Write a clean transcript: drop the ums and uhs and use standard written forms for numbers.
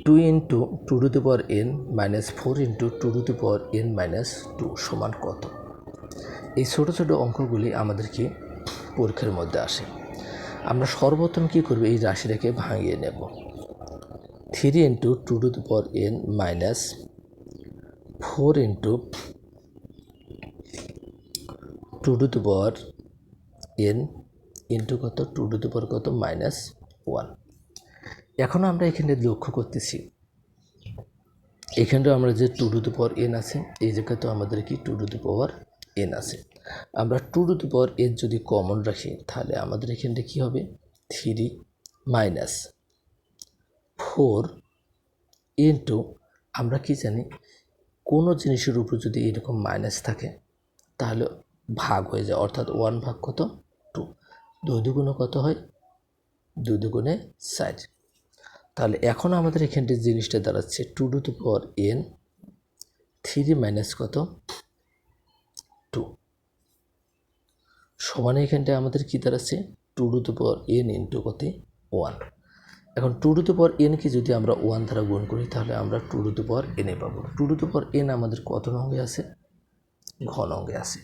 2 into 2n minus 4 into 2n minus 2 সমান কত? এই ছোটো ছোটো অঙ্কগুলি আমাদেরকে পরীক্ষার মধ্যে আসে। আমরা সর্বপ্রথম কী করব, এই রাশিটাকে ভাঙিয়ে নেব। 3 into 2n minus 4 into 2n into কত, 2 কত মাইনাস 1। এখন আমরা এখানে লক্ষ্য করতেছি, এখানেও আমরা যে 2n আছে, এই জায়গায় তো আমাদের কি 2n আছে। আমরা 2n যদি কমন রাখি তাহলে আমাদের এখানটা কী হবে, 3 মাইনাস 4 ইন্টু, আমরা কি জানি কোনো জিনিসের উপর যদি এরকম মাইনাস থাকে তাহলে ভাগ হয়ে যায়, অর্থাৎ 1 ভাগ কত 2, 2 দুগুণে কত হয়, 2 দুগুণে 4। তাহলে এখন আমাদের এখানটা জিনিসটা দাঁড়াচ্ছে 2n 3 মাইনাস কত 2 সমান, এখানটায় আমাদের কী দাঁড়াচ্ছে 2n ইন্টু কত 1। এখন 2n কে যদি আমরা 1 দ্বারা গুণ করি তাহলে আমরা 2n পাবো। 2n আমাদের কত অঙ্গে আছে, ঘন অঙ্গে আছে।